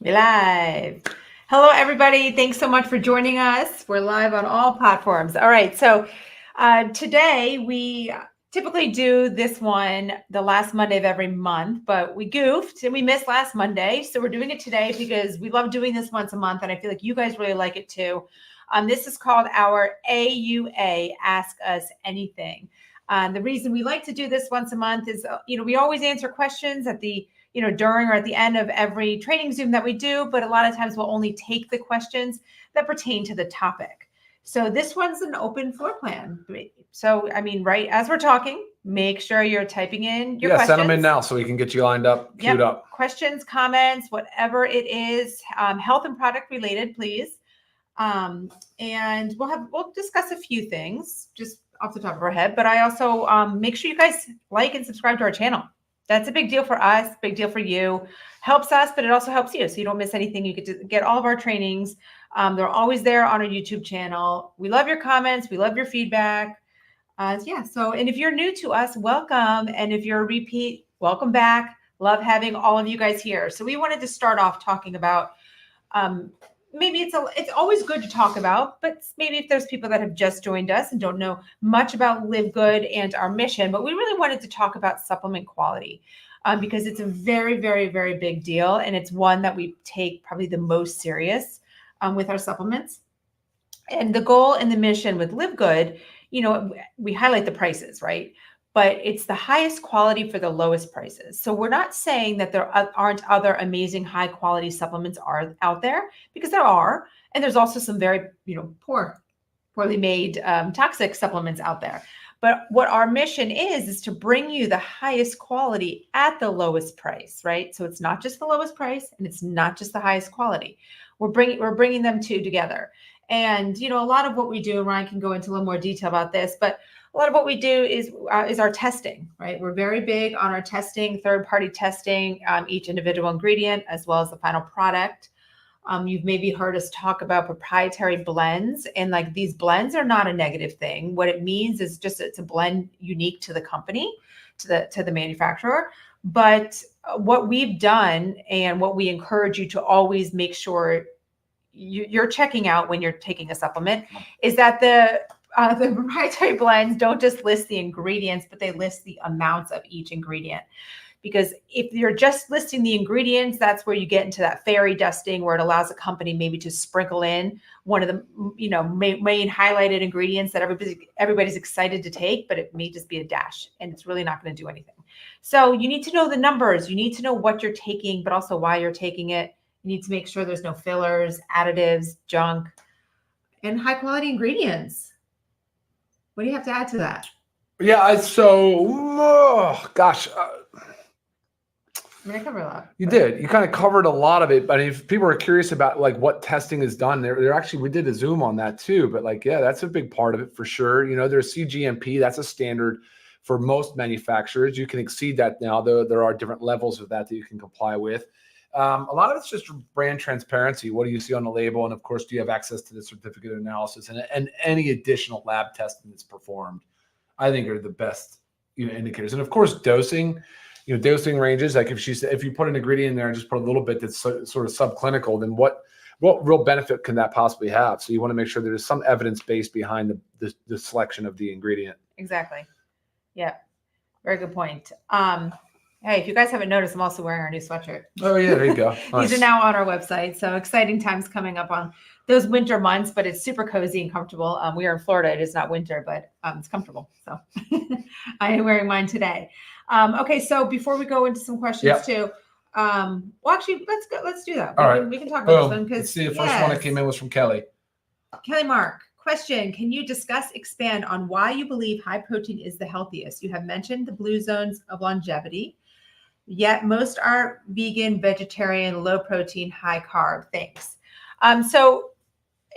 We're live. Hello, everybody. Thanks so much for joining us. We're live on all platforms. All right. So today we typically do this one the last Monday of every month, but we goofed and we missed last Monday. So we're doing it today because we love doing this once a month. And I feel like you guys really like it too. This is called our AUA, Ask Us Anything. The reason we like to do this once a month is, we always answer questions at the during or at the end of every training Zoom that we do, but a lot of times we'll only take the questions that pertain to the topic. So this one's an open floor plan. So, right as we're talking, make sure you're typing in your questions. Send them in now so we can get you lined up, queued up. Questions, comments, whatever it is, health and product related, please. And we'll discuss a few things just off the top of our head, but I also make sure you guys like and subscribe to our channel. That's a big deal for us, big deal for you. Helps us, but it also helps you. So you don't miss anything. You get to get all of our trainings. They're always there on our YouTube channel. We love your comments. We love your feedback. And if you're new to us, welcome. And if you're a repeat, welcome back. Love having all of you guys here. So we wanted to start off talking about, maybe it's always good to talk about, but maybe if there's people that have just joined us and don't know much about Livegood and our mission, but we really wanted to talk about supplement quality because it's a very, very, very big deal. And it's one that we take probably the most serious with our supplements. And the goal and the mission with Livegood, we highlight the prices, right? But it's the highest quality for the lowest prices. So we're not saying that there aren't other amazing high quality supplements out there, because there are. And there's also some very, poorly made toxic supplements out there. But what our mission is to bring you the highest quality at the lowest price, right? So it's not just the lowest price and it's not just the highest quality. We're bringing them two together. And, a lot of what we do, and Ryan can go into a little more detail about this, but a lot of what we do is our testing, right? We're very big on our testing, third-party testing, each individual ingredient, as well as the final product. You've maybe heard us talk about proprietary blends, and like these blends are not a negative thing. What it means is just it's a blend unique to the company, to the manufacturer. But what we've done and what we encourage you to always make sure you're checking out when you're taking a supplement is that the proprietary blends don't just list the ingredients, but they list the amounts of each ingredient. Because if you're just listing the ingredients, that's where you get into that fairy dusting, where it allows a company maybe to sprinkle in one of the main highlighted ingredients that everybody's excited to take, but it may just be a dash and it's really not going to do anything. So you need to know the numbers. You need to know what you're taking, but also why you're taking it. You need to make sure there's no fillers, additives, junk, and high quality ingredients. What do you have to add to that? Yeah, I covered a lot. You did. You kind of covered a lot of it. But if people are curious about like what testing is done, they're actually, we did a Zoom on that too. But that's a big part of it for sure. There's CGMP. That's a standard for most manufacturers. You can exceed that now, though there are different levels of that you can comply with. A lot of it's just brand transparency. What do you see on the label? And of course, do you have access to the certificate of analysis and any additional lab testing that's performed? I think are the best indicators. And of course, dosing, dosing ranges. Like if you put an ingredient in there and just put a little bit that's sort of subclinical, then what real benefit can that possibly have? So you want to make sure there's some evidence base behind the selection of the ingredient. Exactly. Yeah. Very good point. Hey, if you guys haven't noticed, I'm also wearing our new sweatshirt. Oh, yeah, there you go. Nice. These are now on our website. So exciting times coming up on those winter months, but it's super cozy and comfortable. We are in Florida. It is not winter, but it's comfortable. So I am wearing mine today. Okay, so before we go into some questions too, actually, let's do that. All right. We can talk about this one. Let's see, the first one that came in was from Kelly. Kelly Mark. Question, can you expand on why you believe high protein is the healthiest? You have mentioned the blue zones of longevity, yet most are vegan, vegetarian, low protein, high carb. Thanks. So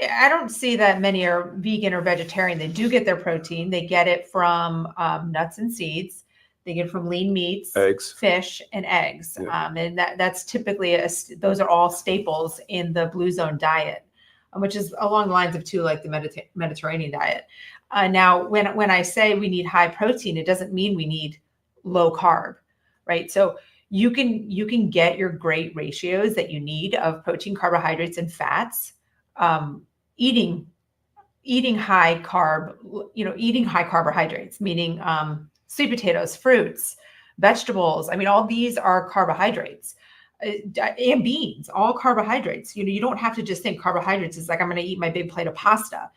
I don't see that many are vegan or vegetarian. They do get their protein. They get it from nuts and seeds. They get it from lean meats, eggs, fish, and eggs. Yeah. And that's typically, those are all staples in the blue zone diet, which is along the lines of like the Mediterranean diet. Now, when I say we need high protein, it doesn't mean we need low carb, right? So you can get your great ratios that you need of protein, carbohydrates, and fats, eating high carb, eating high carbohydrates, meaning sweet potatoes, fruits, vegetables. I mean, all these are carbohydrates, and beans, all carbohydrates. You don't have to just think carbohydrates is like, I'm going to eat my big plate of pasta.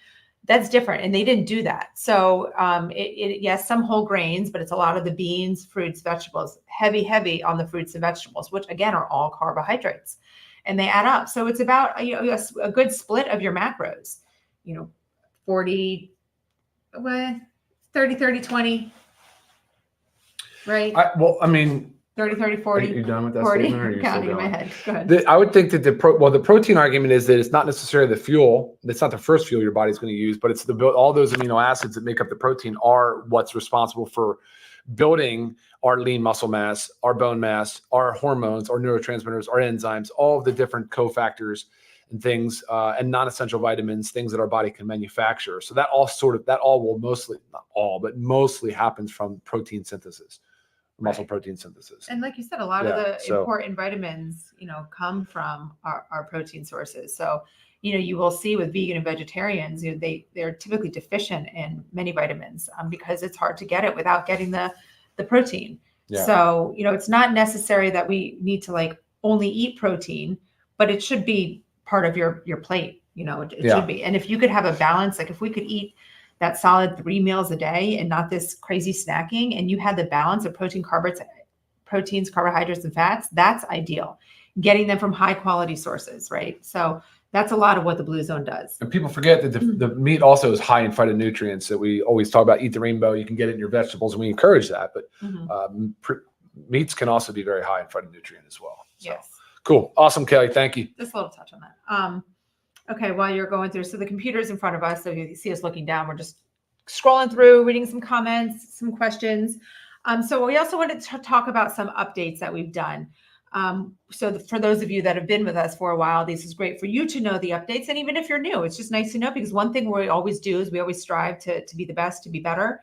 That's different. And they didn't do that. So yes, some whole grains, but it's a lot of the beans, fruits, vegetables, heavy on the fruits and vegetables, which again are all carbohydrates, and they add up. So it's about a good split of your macros, 40, 30, 30, 20, right? 30, 30, 40. Are you done with that 40. statement? Or are you Counting still in my going? head. Go ahead. I would think that the protein argument is that it's not necessarily the fuel. It's not the first fuel your body's going to use, but it's all those amino acids that make up the protein are what's responsible for building our lean muscle mass, our bone mass, our hormones, our neurotransmitters, our enzymes, all of the different cofactors and things, and non-essential vitamins, things that our body can manufacture. So that all will mostly, not all, but mostly happens from protein synthesis. Muscle protein synthesis. And like you said, a lot of the important vitamins, come from our protein sources. So, you will see with vegan and vegetarians, they're typically deficient in many vitamins because it's hard to get it without getting the protein. Yeah. So, it's not necessary that we need to only eat protein, but it should be part of your plate. It should be. And if you could have a balance, like if we could eat that solid 3 meals a day and not this crazy snacking, and you had the balance of proteins, carbohydrates, and fats, that's ideal. Getting them from high quality sources, right? So that's a lot of what the Blue Zone does. And people forget that the meat also is high in phytonutrients that we always talk about. Eat the rainbow. You can get it in your vegetables, and we encourage that. But meats can also be very high in phytonutrient as well. So, yes. Cool. Awesome, Kelly. Thank you. Just a little touch on that. Okay, while you're going through, so the computer's in front of us, so you see us looking down. We're just scrolling through, reading some comments, some questions. So we also wanted to talk about some updates that we've done. For those of you that have been with us for a while, this is great for you to know the updates. And even if you're new, it's just nice to know, because one thing we always do is we always strive to be the best, to be better.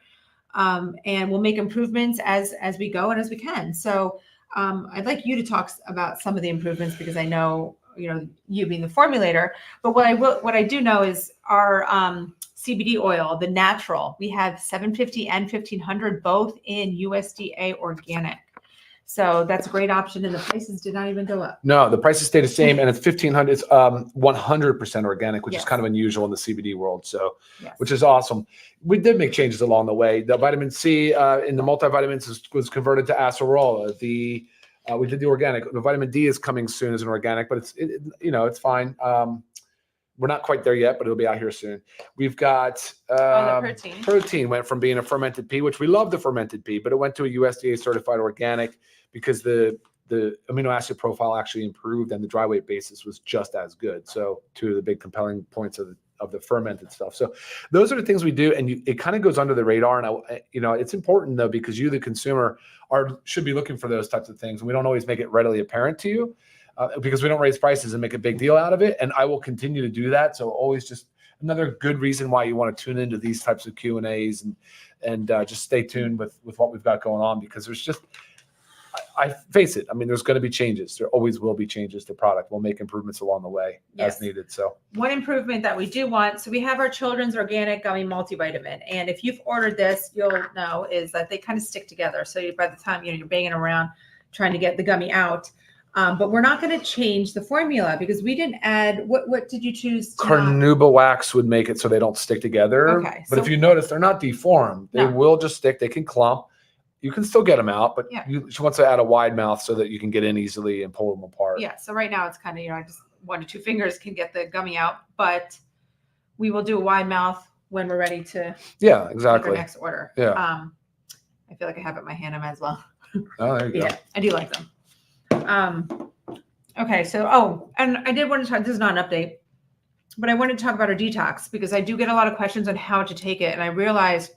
And we'll make improvements as we go and as we can. So I'd like you to talk about some of the improvements, because I know, you being the formulator, but what I do know is our CBD oil, the natural, we have 750 and 1500, both in USDA organic. So that's a great option. And the prices did not even go up. No, the prices stay the same. And it's 1500, it's 100% organic, which is kind of unusual in the CBD world. So, which is awesome. We did make changes along the way. The vitamin C in the multivitamins was converted to acerola. We did the organic. The vitamin D is coming soon as an organic, but it's fine. We're not quite there yet, but it'll be out here soon. We've got protein went from being a fermented pea, which we love the fermented pea, but it went to a USDA certified organic because the amino acid profile actually improved and the dry weight basis was just as good. So two of the big compelling points of the fermented stuff. So those are the things we do, and it kind of goes under the radar. And it's important though, because you, the consumer, should be looking for those types of things, and we don't always make it readily apparent to you because we don't raise prices and make a big deal out of it. And I will continue to do that. So always just another good reason why you want to tune into these types of Q&As and just stay tuned with what we've got going on, because there's just. I face it. I mean, there's going to be changes. There always will be changes to product. We'll make improvements along the way as needed. So one improvement that we do want, so we have our children's organic gummy multivitamin. And if you've ordered this, you'll know is that they kind of stick together. So by the time, you're banging around trying to get the gummy out. But we're not going to change the formula because we didn't add, what did you choose? Carnauba wax would make it so they don't stick together. Okay. But if you notice, they're not deformed. They will just stick. They can clump. You can still get them out, but she wants to add a wide mouth so that you can get in easily and pull them apart. Yeah. So right now it's kind of, just 1 to 2 fingers can get the gummy out, but we will do a wide mouth when we're ready to make our next order. Yeah. I feel like I have it in my hand. I might as well. Oh, there you go. Yeah, I do like them. Okay. So, and I did want to talk, this is not an update, but I wanted to talk about our detox because I do get a lot of questions on how to take it. And I realized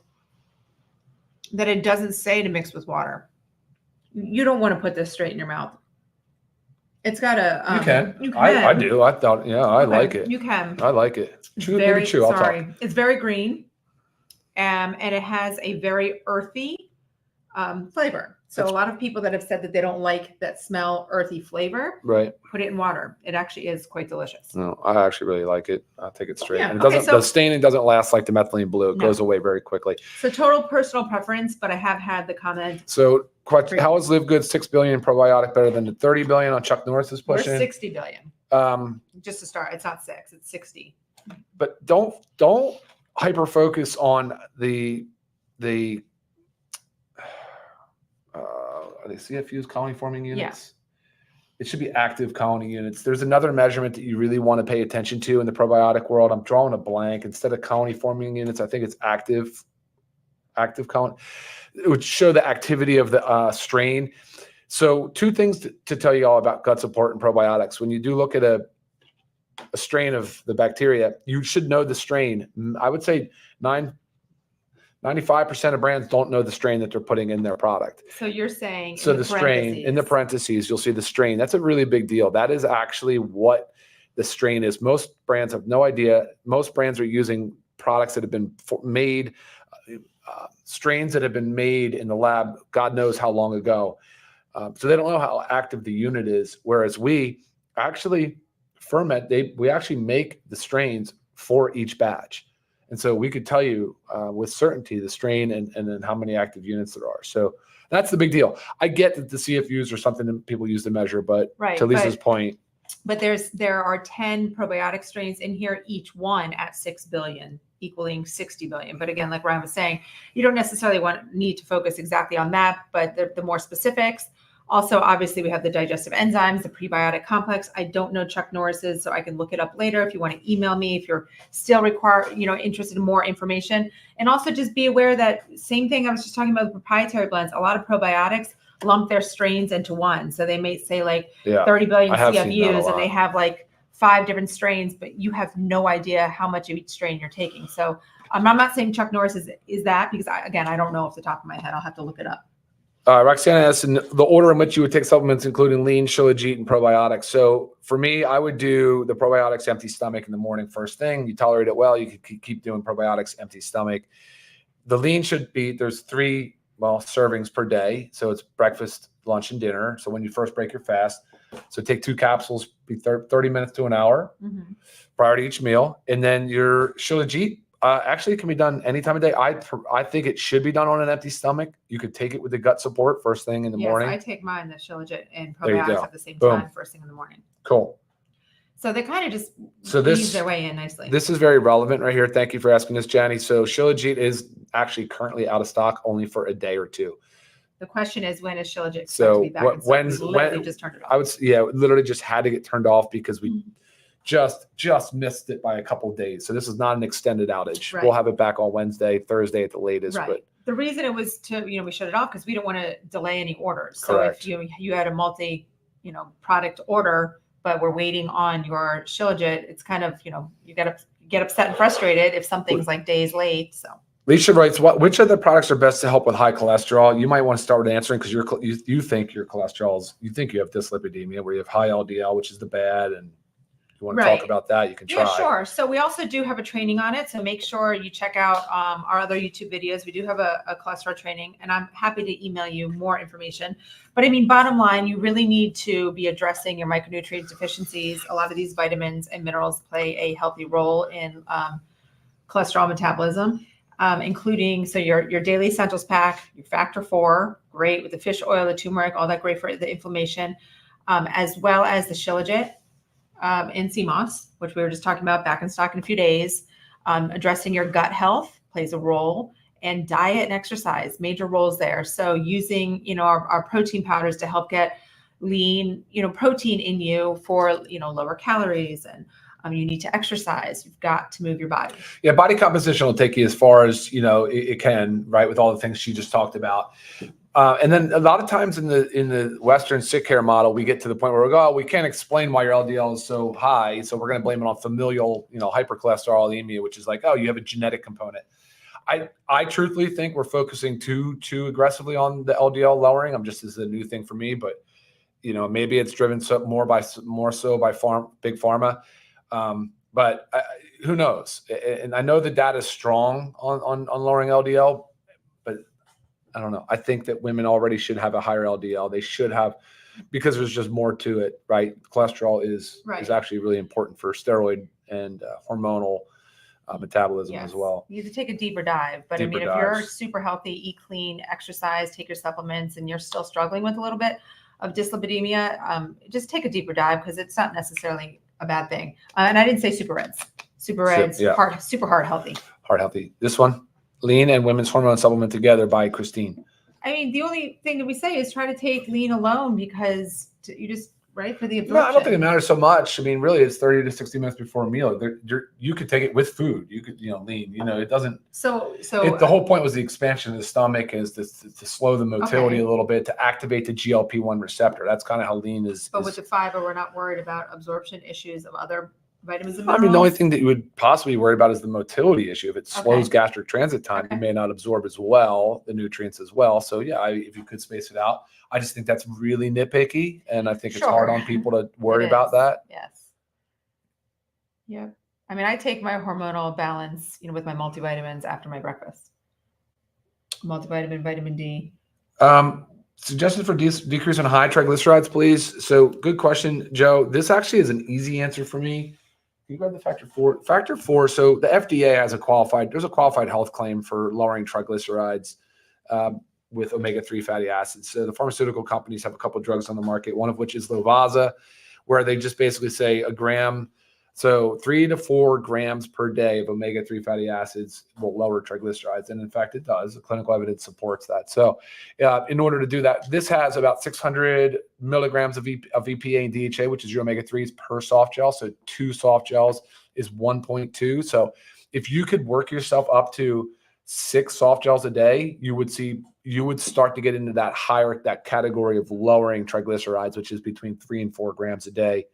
that it doesn't say to mix with water. You don't want to put this straight in your mouth. It's got a. You can. I do. I thought, I like it. You can. I like it. Chew. I'll talk. It's very green, and it has a very earthy flavor. So a lot of people that have said that they don't like that smell, earthy flavor, Right. put it in water. It actually is quite delicious. No, I actually really like it. I'll take it straight. Yeah, And it okay, doesn't, so- the staining doesn't last like the methylene blue. It No. goes away very quickly. So total personal preference, but I have had the comment. So question, how is Livegood 6 billion probiotic better than the 30 billion on Chuck Norris's We're pushing? 60 billion. Just to start, it's not 6, it's 60. But don't hyper focus on the are they CFUs, colony forming units? It should be active colony units. There's another measurement that you really want to pay attention to in the probiotic world. I'm drawing a blank. Instead of colony forming units, I think it's active colony. It would show the activity of the strain. So 2 things to tell you all about gut support and probiotics. When you do look at a strain of the bacteria, you should know the strain. I would say 95% of brands don't know the strain that they're putting in their product. So you're saying So the strain in the parentheses, you'll see the strain. That's a really big deal. That is actually what the strain is. Most brands have no idea. Most brands are using products that have been made, strains that have been made in the lab, God knows how long ago. So they don't know how active the unit is. Whereas we actually ferment, we actually make the strains for each batch. And so we could tell you with certainty the strain and then how many active units there are. So that's the big deal. I get that the CFUs are something that people use to measure, but to Lisa's point. But there are 10 probiotic strains in here, each one at 6 billion, equaling 60 billion. But again, like Ryan was saying, you don't necessarily need to focus exactly on that, but the more specifics. Also, obviously, we have the digestive enzymes, the prebiotic complex. I don't know Chuck Norris's, so I can look it up later if you want to email me if you're still interested in more information. And also just be aware that same thing I was just talking about with proprietary blends. A lot of probiotics lump their strains into one. So they may say 30 billion CFUs and they have 5 different strains, but you have no idea how much of each strain you're taking. So I'm not saying Chuck Norris is that because I don't know off the top of my head. I'll have to look it up. Roxana asks, in the order in which you would take supplements, including lean, shilajit, and probiotics. So for me, I would do the probiotics empty stomach in the morning first thing. You tolerate it well, you could keep doing probiotics empty stomach. The lean should be, there's 3 servings per day. So it's breakfast, lunch, and dinner. So when you first break your fast, so take 2 capsules, be 30 minutes to an hour prior to each meal. And then your shilajit, actually, it can be done any time of day. I think it should be done on an empty stomach. You could take it with the gut support first thing in the morning. I take mine, the shilajit and probiotics at the same Boom. time, first thing in the morning. Cool. So they kind of just ease their way in nicely. This is very relevant right here. Thank you for asking this, Jenny. So shilajit is actually currently out of stock only for a day or 2. The question is, when is shilajit so to be back in stock? when just turned it off. I would literally just had to get turned off because we just missed it by a couple of days. So this is not an extended outage. Right. We'll have it back on Wednesday, Thursday at the latest. Right. But the reason it was we shut it off because we don't want to delay any orders. Correct. So if you had a multi, product order, but we're waiting on your shilajit, it's kind of, you got to get upset and frustrated if something's days late. So Alicia writes, which of the products are best to help with high cholesterol? You might want to start with answering because you think your cholesterol's, you think you have dyslipidemia where you have high LDL, which is the bad, and you want to talk about that, you can try. Yeah, sure. So we also do have a training on it. So make sure you check out our other YouTube videos. We do have a cholesterol training, and I'm happy to email you more information. But I mean, bottom line, you really need to be addressing your micronutrient deficiencies. A lot of these vitamins and minerals play a healthy role in cholesterol metabolism, including your daily essentials pack, your factor 4, great with the fish oil, the turmeric, all that great for the inflammation, as well as the shilajit. And CMOS, which we were just talking about, back in stock in a few days. Addressing your gut health plays a role, and diet and exercise, major roles there. So using, our protein powders to help get lean, protein in you for, lower calories, and you need to exercise. You've got to move your body. Yeah, body composition will take you as far as, it can, right, with all the things she just talked about. And then a lot of times in the Western sick care model, we get to the point where we go, we can't explain why your LDL is so high, so we're going to blame it on familial, hypercholesterolemia, which is you have a genetic component. I truthfully think we're focusing too aggressively on the LDL lowering. This is a new thing for me, but maybe it's driven more so by big pharma. But who knows? And I know the data is strong on lowering LDL, but I don't know. I think that women already should have a higher LDL. They should have, because there's just more to it, right? Cholesterol is actually really important for steroid and hormonal metabolism as well. You need to take a deeper dive. But if you're super healthy, eat clean, exercise, take your supplements, and you're still struggling with a little bit of dyslipidemia, just take a deeper dive because it's not necessarily a bad thing. And I didn't say superreds. Superreds, super heart healthy. Heart healthy. This one, Lean and Women's Hormone Supplement Together by Christine. I mean, the only thing that we say is try to take Lean alone because you just, right, for the absorption. No, I don't think it matters so much. I mean, really, it's 30 to 60 minutes before a meal. You could take it with food. You could, Lean. It doesn't. The whole point was the expansion of the stomach is to slow the motility a little bit, to activate the GLP-1 receptor. That's kind of how Lean is. But with the fiber, we're not worried about absorption issues of other vitamins and minerals. I mean, the only thing that you would possibly worry about is the motility issue. If it slows gastric transit time, you may not absorb as well the nutrients as well. So if you could space it out. I just think that's really nitpicky, and I think it's hard on people to worry about that. Yes. Yep. I mean, I take my hormonal balance, with my multivitamins after my breakfast. Multivitamin, vitamin D. Suggestions for decrease in high triglycerides, please. So good question, Joe. This actually is an easy answer for me. You grab the factor 4. Factor 4. So the FDA has there's a qualified health claim for lowering triglycerides with omega-3 fatty acids. So the pharmaceutical companies have a couple of drugs on the market, one of which is Lovaza, where they just basically say a gram. So 3 to 4 grams per day of omega-3 fatty acids will lower triglycerides. And in fact, it does. The clinical evidence supports that. So in order to do that, this has about 600 milligrams of EPA and DHA, which is your omega-3s per soft gel. So 2 soft gels is 1.2. So if you could work yourself up to 6 soft gels a day, you would start to get into that category of lowering triglycerides, which is between 3 and 4 grams a day.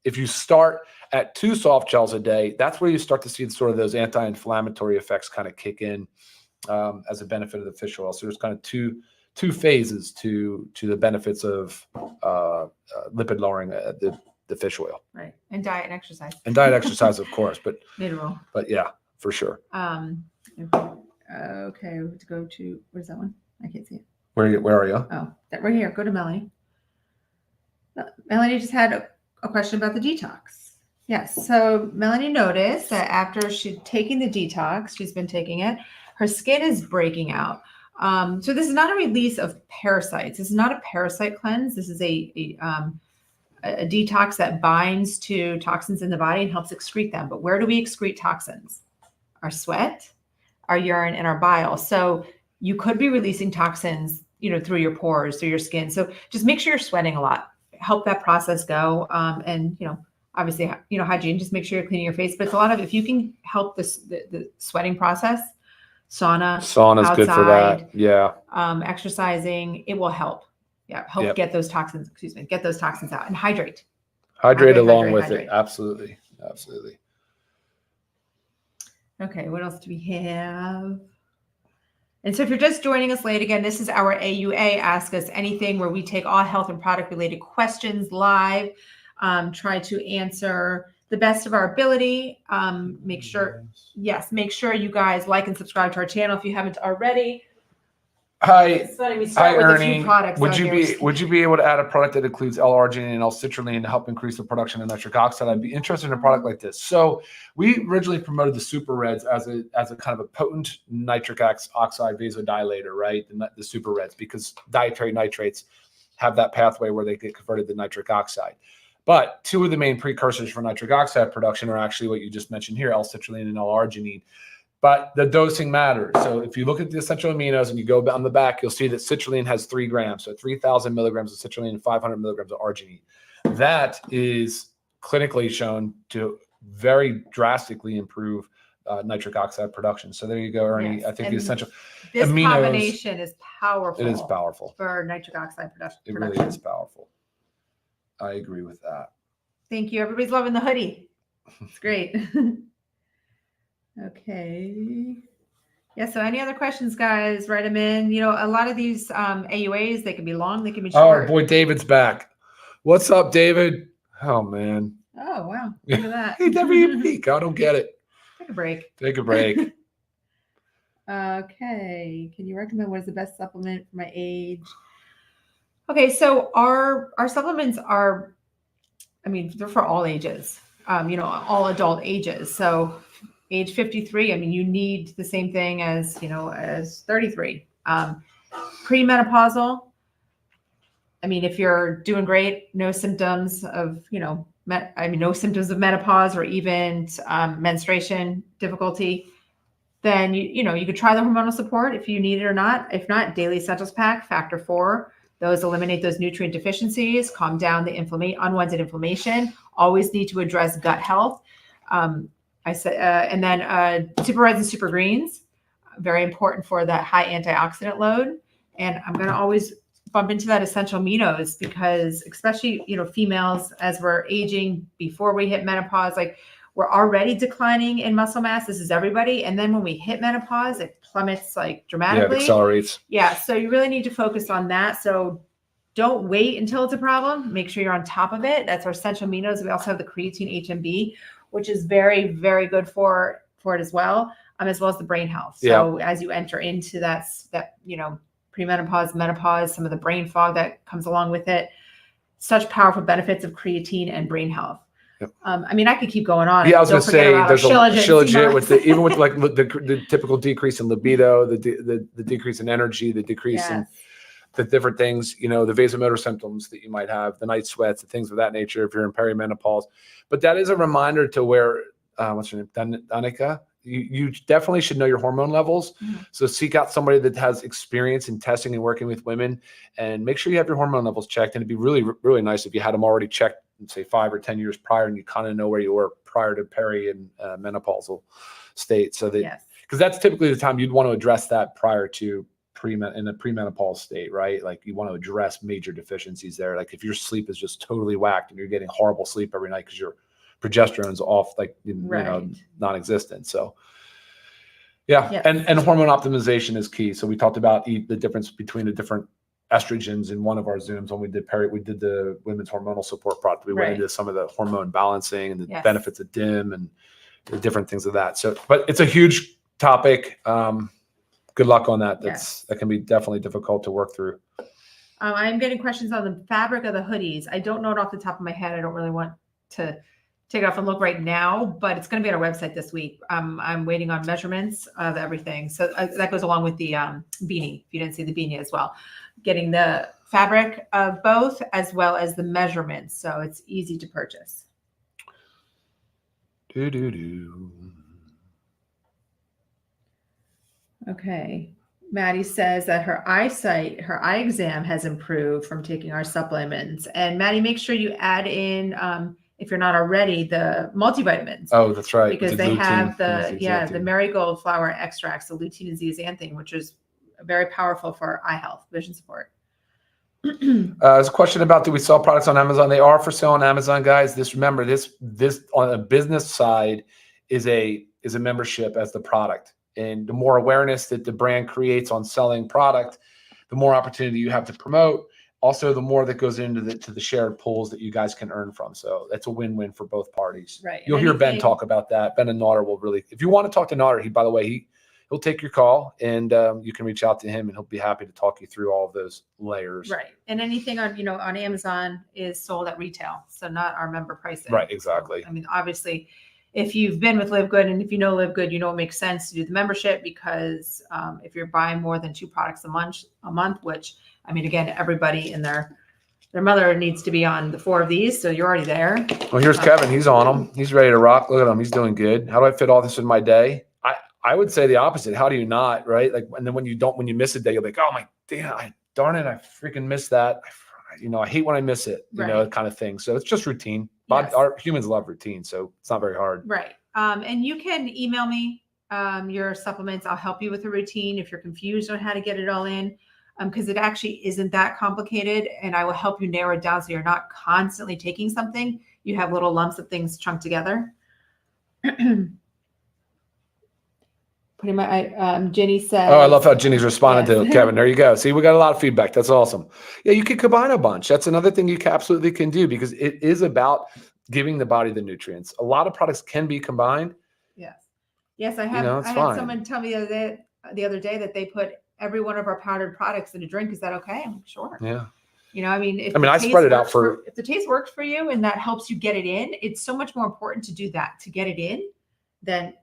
If you start at 2 soft gels a day, that's where you start to see sort of those anti-inflammatory effects kind of kick in as a benefit of the fish oil. So there's kind of two phases to the benefits of lipid lowering the fish oil. Right, and diet and exercise. And diet exercise, of course, but mineral. But yeah, for sure. Okay, to go to where's that one? I can't see it. Where are you? Oh, right here. Go to Melanie. Melanie just had a question about the detox. Yes. So Melanie noticed that after she'd taken the detox, she's been taking it, her skin is breaking out. So this is not a release of parasites. This is not a parasite cleanse. This is a detox that binds to toxins in the body and helps excrete them. But where do we excrete toxins? Our sweat, our urine, and our bile. So you could be releasing toxins, through your pores, through your skin. So just make sure you're sweating a lot. Help that process go. And, obviously, hygiene, just make sure you're cleaning your face. But it's a lot of, if you can help the sweating process, sauna's outside, good for that. Yeah. Exercising, it will help. Yeah. Help get those toxins, get those toxins out, and hydrate. Hydrate along with it. Absolutely. Absolutely. Okay. What else do we have? And so if you're just joining us late, again, this is our AUA, Ask Us Anything, where we take all health and product related questions live, try to answer the best of our ability. Make sure you guys like and subscribe to our channel if you haven't already. Hi, Ernie. Would you be able to add a product that includes L-arginine and L-citrulline to help increase the production of nitric oxide? I'd be interested in a product like this. So we originally promoted the superreds as a kind of a potent nitric oxide vasodilator, right? The superreds, because dietary nitrates have that pathway where they get converted to nitric oxide. But 2 of the main precursors for nitric oxide production are actually what you just mentioned here, L-citrulline and L-arginine. But the dosing matters. So if you look at the essential aminos and you go on the back, you'll see that citrulline has 3 grams. So 3,000 milligrams of citrulline and 500 milligrams of arginine. That is clinically shown to very drastically improve nitric oxide production. So there you go, Ernie. Yes. I think the essential aminos, combination is powerful. It is powerful. For nitric oxide production. It really is powerful. I agree with that. Thank you. Everybody's loving the hoodie. It's great. Okay. Yeah. So any other questions, guys, write them in. A lot of these AUAs, they can be long, they can be short. Oh boy, David's back. What's up, David? Oh man. Oh wow. Look at that. He never even peek. I don't get it. Take a break. Take a break. Okay. Can you recommend what is the best supplement for my age? Okay, so our supplements are, I mean, they're for all ages, all adult ages. So age 53, I mean, you need the same thing as, as 33. Premenopausal, I mean, if you're doing great, no symptoms of, no symptoms of menopause or even menstruation difficulty, then you could try the hormonal support if you need it or not. If not, daily essentials pack, factor 4. Those eliminate those nutrient deficiencies, calm down the unwanted inflammation. Always need to address gut health. I said, and then superreds and super greens, very important for that high antioxidant load. And I'm going to always bump into that essential aminos because especially, females, as we're aging before we hit menopause, like we're already declining in muscle mass. This is everybody. And then when we hit menopause, it plummets like dramatically. Yeah, it accelerates. Yeah. So you really need to focus on that. So don't wait until it's a problem. Make sure you're on top of it. That's our essential aminos. We also have the creatine HMB, which is very, very good for it as well as the brain health. So as you enter into that, premenopause, menopause, some of the brain fog that comes along with it, such powerful benefits of creatine and brain health. Yep. I mean, I could keep going on. Yeah, I was going to say there's a shilajit with even with like the typical decrease in libido, the decrease in energy, the decrease in the different things, the vasomotor symptoms that you might have, the night sweats, the things of that nature if you're in perimenopause. But that is a reminder to where, what's your name, Danica? You definitely should know your hormone levels. Mm-hmm. So seek out somebody that has experience in testing and working with women and make sure you have your hormone levels checked. And it'd be really, really nice if you had them already checked, say 5 or 10 years prior, and you kind of know where you were prior to peri and menopausal state. So that, because that's typically the time you'd want to address that prior to in a premenopausal state, right? Like you want to address major deficiencies there. Like if your sleep is just totally whacked and you're getting horrible sleep every night because your progesterone's off, like non-existent. So and hormone optimization is key. So we talked about the difference between the different estrogens in one of our Zooms when we did the women's hormonal support product. We went into some of the hormone balancing and the benefits of DIM and the different things of that. So, but it's a huge topic. Good luck on that. That can be definitely difficult to work through. I'm getting questions on the fabric of the hoodies. I don't know it off the top of my head. I don't really want to take it off and look right now, but it's going to be on our website this week. I'm waiting on measurements of everything. So that goes along with the beanie. If you didn't see the beanie as well, getting the fabric of both as well as the measurements. So it's easy to purchase. Okay. Maddie says that her eye exam has improved from taking our supplements. And Maddie, make sure you add in, if you're not already, the multivitamins. Oh, that's right. Because they have the marigold flower extracts, the lutein and zeaxanthin, which is very powerful for eye health, vision support. There's a question about, do we sell products on Amazon? They are for sale on Amazon, guys. Remember this on a business side is a membership as the product. And the more awareness that the brand creates on selling product, the more opportunity you have to promote. Also, the more that goes into the shared pools that you guys can earn from. So that's a win-win for both parties. Right. You'll hear Ben talk about that. Ben and Nader will really, if you want to talk to Nader, by the way, he'll take your call and you can reach out to him and he'll be happy to talk you through all of those layers. Right. And anything on Amazon is sold at retail. So not our member pricing. Right. Exactly. So, I mean, obviously, if you've been with Livegood and if you know Livegood, it makes sense to do the membership because if you're buying more than 2 products a month, which, I mean, again, everybody and their mother needs to be on the 4 of these. So you're already there. Well, here's Kevin. He's on them. He's ready to rock. Look at him. He's doing good. How do I fit all this in my day? I would say the opposite. How do you not, right? Like, and then when you miss a day, you're like, oh my, darn it. I freaking missed that. I hate when I miss it, kind of thing. So it's just routine. Our humans love routine, so it's not very hard. Right. And you can email me your supplements. I'll help you with the routine if you're confused on how to get it all in, because it actually isn't that complicated, and I will help you narrow it down so you're not constantly taking something. You have little lumps of things chunked together. Pretty much, Jenny said. Oh, I love how Jenny's responded to Kevin. There you go. See, we got a lot of feedback. That's awesome. Yeah, you could combine a bunch. That's another thing you absolutely can do because it is about giving the body the nutrients. A lot of products can be combined. Yes. Yes, I have. I had someone tell me the other day the other day that they put every one of our powdered products in a drink. Is that okay? I'm like, sure. Yeah. You know, I mean, if I spread it out if the taste works for you and that helps you get it in, it's so much more important to do that, to get it in than,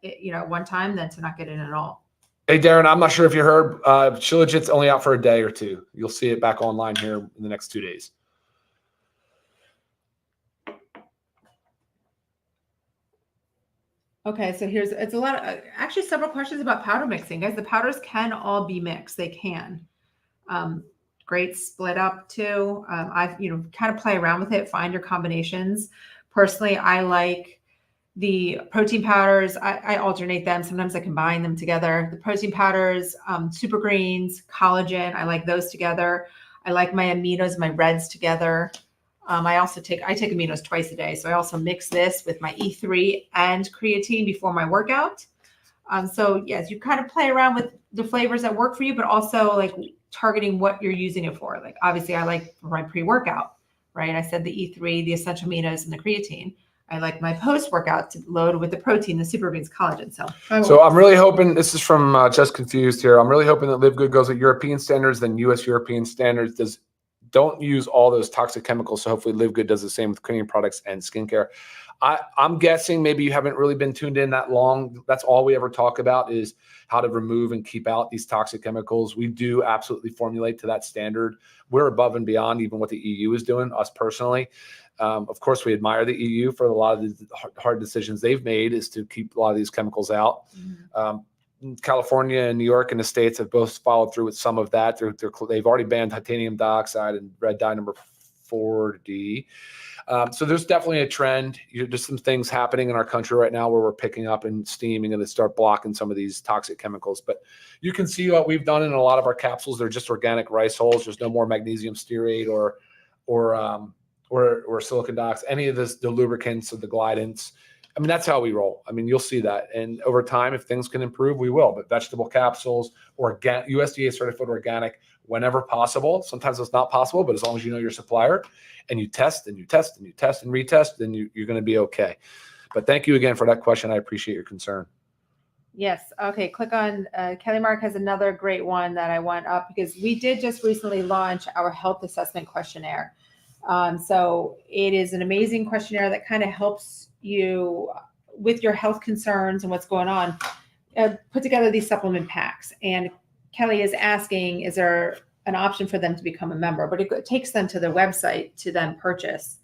one time than to not get it in at all. Hey, Darren, I'm not sure if you heard, Shilajit's only out for a day or two. You'll see it back online here in the next 2 days. Okay, so it's a lot of, actually several questions about powder mixing. Guys, the powders can all be mixed. They can. Great split up too. I've, kind of play around with it, find your combinations. Personally, I like the protein powders. I alternate them. Sometimes I combine them together. The protein powders, super greens, collagen, I like those together. I like my aminos, my reds together. I take aminos twice a day. So I also mix this with my E3 and creatine before my workout. So yes, you kind of play around with the flavors that work for you, but also like targeting what you're using it for. Like obviously I like for my pre-workout, right? I said the E3, the essential aminos, and the creatine. I like my post-workout to load with the protein, the super greens, collagen. So I'm really hoping, this is from Just Confused here. I'm really hoping that Livegood goes with European standards, then US European standards. Don't use all those toxic chemicals. So hopefully Livegood does the same with cleaning products and skincare. I'm guessing maybe you haven't really been tuned in that long. That's all we ever talk about is how to remove and keep out these toxic chemicals. We do absolutely formulate to that standard. We're above and beyond even what the EU is doing, us personally. Of course, we admire the EU for a lot of the hard decisions they've made is to keep a lot of these chemicals out. California and New York and the States have both followed through with some of that. They've already banned titanium dioxide and red dye number 4D. So there's definitely a trend. There's some things happening in our country right now where we're picking up and steaming and they start blocking some of these toxic chemicals. But you can see what we've done in a lot of our capsules. They're just organic rice hulls. There's no more magnesium stearate or silicon dioxide, any of this, the lubricants or the glidants. I mean, that's how we roll. I mean, you'll see that. And over time, if things can improve, we will. But vegetable capsules, USDA certified organic, whenever possible. Sometimes it's not possible, but as long as you know your supplier and you test and you test and you test and retest, then you're going to be okay. But thank you again for that question. I appreciate your concern. Yes. Okay. Click on Kelly Mark has another great one that I want up because we did just recently launch our health assessment questionnaire. So it is an amazing questionnaire that kind of helps you with your health concerns and what's going on, put together these supplement packs. And Kelly is asking, is there an option for them to become a member? But it takes them to the website to then purchase.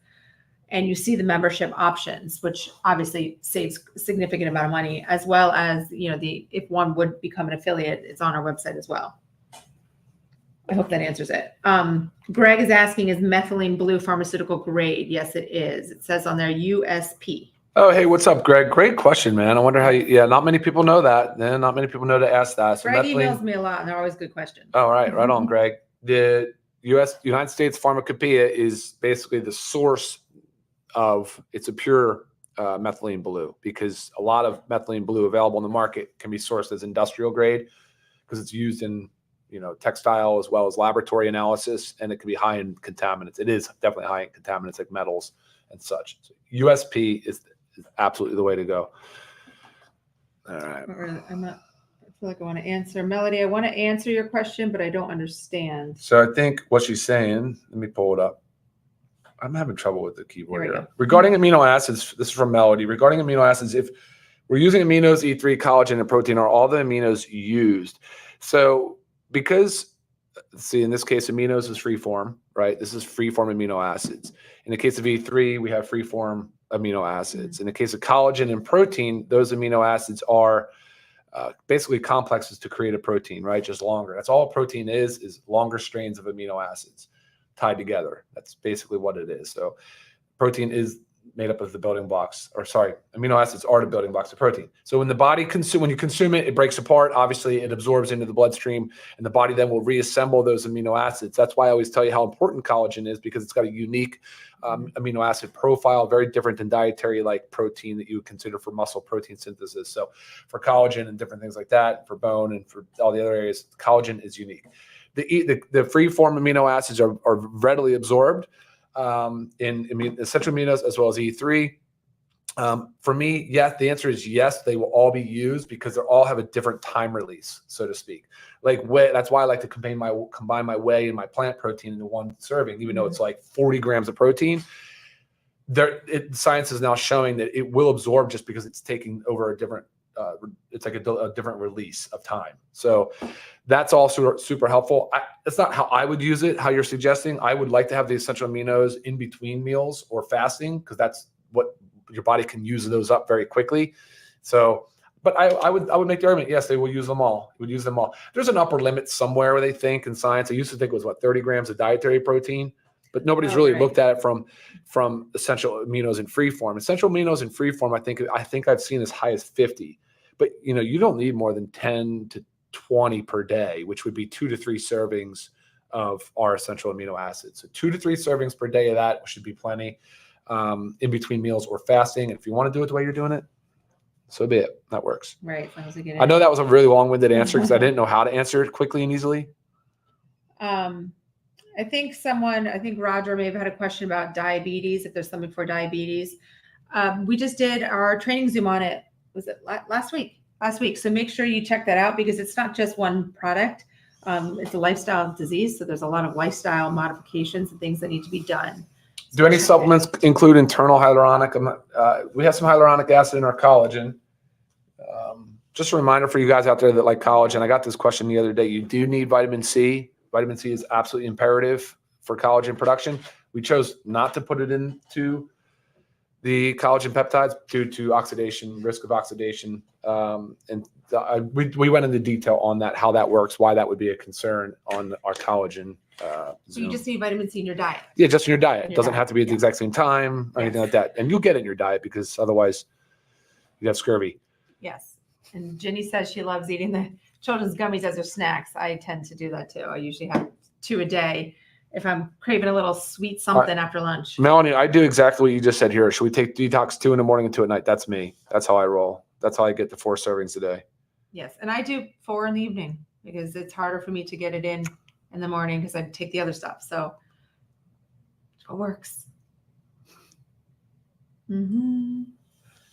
And you see the membership options, which obviously saves a significant amount of money, as well as, if one would become an affiliate, it's on our website as well. I hope that answers it. Greg is asking, is methylene blue pharmaceutical grade? Yes, it is. It says on there USP. Oh, hey, what's up, Greg? Great question, man. I wonder how not many people know that. Not many people know to ask that. So Greg emails me a lot, and they're always good questions. All right, right on, Greg. The United States Pharmacopoeia is basically the source of, it's a pure methylene blue, because a lot of methylene blue available in the market can be sourced as industrial grade because it's used in textile as well as laboratory analysis, and it can be high in contaminants. It is definitely high in contaminants like metals and such. So USP is absolutely the way to go. All right. I feel like I want to answer. Melody, I want to answer your question, but I don't understand. So I think what she's saying, let me pull it up. I'm having trouble with the keyboard here. Go. Regarding amino acids, this is from Melody. Regarding amino acids, if we're using aminos, E3, collagen, and protein, are all the aminos used? So because, see, in this case, aminos is free form, right? This is free form amino acids. In the case of E3, we have free form amino acids. In the case of collagen and protein, those amino acids are basically complexes to create a protein, right? Just longer. That's all protein is longer strains of amino acids tied together. That's basically what it is. So protein is made up of the building blocks, amino acids are the building blocks of protein. So when the body when you consume it, it breaks apart. Obviously, it absorbs into the bloodstream, and the body then will reassemble those amino acids. That's why I always tell you how important collagen is, because it's got a unique amino acid profile, very different than dietary like protein that you would consider for muscle protein synthesis. So for collagen and different things like that, for bone and for all the other areas, collagen is unique. The free form amino acids are readily absorbed in essential aminos as well as E3. For me, yes, the answer is yes, they will all be used because they all have a different time release, so to speak. Like whey, that's why I like to combine my whey and my plant protein into one serving, even though it's like 40 grams of protein. Science is now showing that it will absorb just because it's taking over a different, it's like a different release of time. So that's also super helpful. It's not how I would use it, how you're suggesting. I would like to have the essential aminos in between meals or fasting because that's what your body can use those up very quickly. So, but I would make the argument, yes, they will use them all. Would use them all. There's an upper limit somewhere where they think in science. I used to think it was 30 grams of dietary protein, but nobody's really looked at it from essential aminos in free form. Essential aminos in free form, I think I've seen as high as 50, but you don't need more than 10 to 20 per day, which would be 2 to 3 servings of our essential amino acids. So 2 to 3 servings per day of that should be plenty. In between meals or fasting. And if you want to do it the way you're doing it, so be it. That works. Right. I know that was a really long-winded answer because I didn't know how to answer it quickly and easily. I think Roger may have had a question about diabetes, if there's something for diabetes. We just did our training Zoom on it. Was it last week? Last week. So make sure you check that out because it's not just one product. It's a lifestyle disease. So there's a lot of lifestyle modifications and things that need to be done. Do any supplements include internal hyaluronic? We have some hyaluronic acid in our collagen. Just a reminder for you guys out there that like collagen, I got this question the other day. You do need vitamin C. Vitamin C is absolutely imperative for collagen production. We chose not to put it into the collagen peptides due to oxidation, risk of oxidation. We went into detail on that, how that works, why that would be a concern on our collagen. So you just need vitamin C in your diet. Yeah, just in your diet. It doesn't have to be at the exact same time or anything like that. And you'll get it in your diet because otherwise you have scurvy. Yes. And Jenny says she loves eating the children's gummies as their snacks. I tend to do that too. I usually have 2 a day if I'm craving a little sweet something after lunch. Melanie, I do exactly what you just said here. Should we take detox 2 in the morning and 2 at night? That's me. That's how I roll. That's how I get the 4 servings a day. Yes. And I do 4 in the evening because it's harder for me to get it in the morning because I take the other stuff. So it works.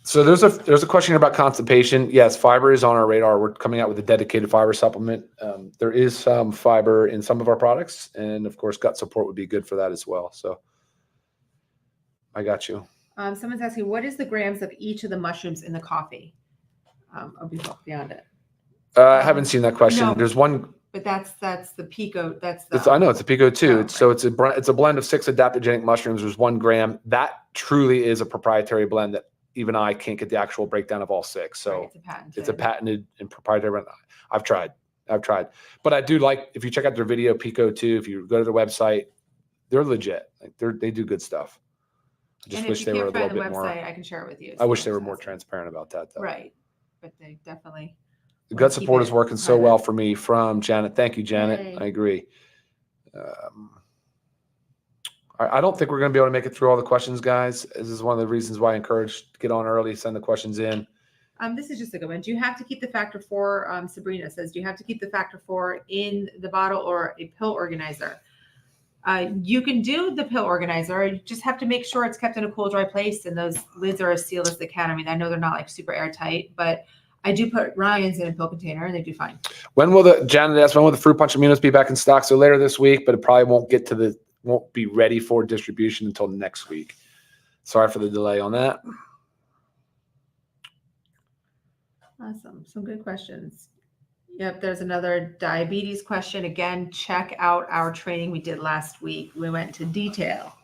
So there's a question here about constipation. Yes, fiber is on our radar. We're coming out with a dedicated fiber supplement. There is some fiber in some of our products, and of course, gut support would be good for that as well. So I got you. Someone's asking, what is the grams of each of the mushrooms in the coffee? I'll be beyond it. I haven't seen that question. No, there's one. But that's the pico. I know it's a pico too. Right. So it's a blend of 6 adaptogenic mushrooms. There's 1 gram. That truly is a proprietary blend that even I can't get the actual breakdown of all 6. So it's a patented and proprietary blend. I've tried, but I do like, if you check out their video, Pico 2, if you go to their website, they're legit. Like they do good stuff. I just wish they were a little bit more. I can share it with you. I wish they were more transparent about that though. Right. But they definitely. The gut support is working so well for me from Janet. Thank you, Janet. Yay. I agree. I don't think we're going to be able to make it through all the questions, guys. This is one of the reasons why I encourage to get on early, send the questions in. This is just a good one. Do you have to keep the factor 4? Sabrina says, do you have to keep the factor 4 in the bottle or a pill organizer? You can do the pill organizer. You just have to make sure it's kept in a cool, dry place, and those lids are as sealed as they can. I mean, I know they're not like super airtight, but I do put Ryan's in a pill container and they do fine. Janet asked, when will the Fruit Punch Aminos be back in stock? So later this week, but it probably won't be ready for distribution until next week. Sorry for the delay on that. Awesome. Some good questions. Yep. There's another diabetes question. Again, check out our training we did last week. We went into detail.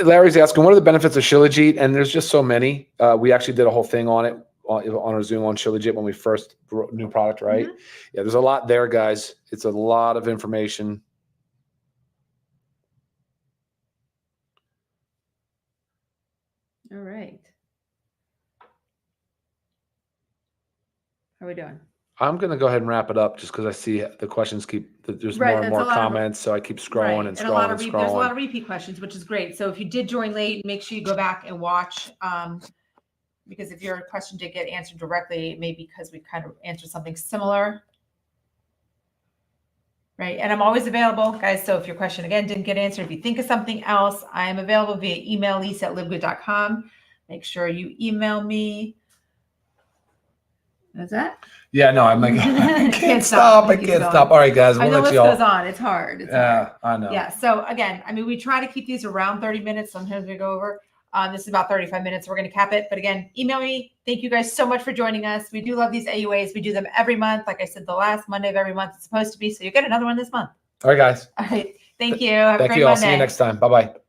Larry's asking, what are the benefits of Shilajit? And there's just so many. We actually did a whole thing on it on our Zoom on Shilajit when we first brought new product, right? Mm-hmm. Yeah, there's a lot there, guys. It's a lot of information. All right. How are we doing? I'm going to go ahead and wrap it up just because I see the questions there's more and more comments. So I keep scrolling and scrolling and scrolling. There's a lot of repeat questions, which is great. So if you did join late, make sure you go back and watch. Because if your question did get answered directly, it may be because we kind of answered something similar. right? And I'm always available, guys. So if your question again didn't get answered, if you think of something else, I am available via email, lisa@livegood.com. Make sure you email me. Is that? Yeah, no, I'm like, I can't stop. I can't stop. All right, guys. I We'll know let the you list goes all. on. It's hard. It's Yeah, hard. I know. Yeah. So again, I mean, we try to keep these around 30 minutes. Sometimes we go over. This is about 35 minutes. We're going to cap it. But again, email me. Thank you guys so much for joining us. We do love these AUAs. We do them every month. Like I said, the last Monday of every month it's supposed to be. So you get another one this month. All right, guys. All right. Thank you. Have a Thank great you. I'll Monday. see you next time. Bye-bye.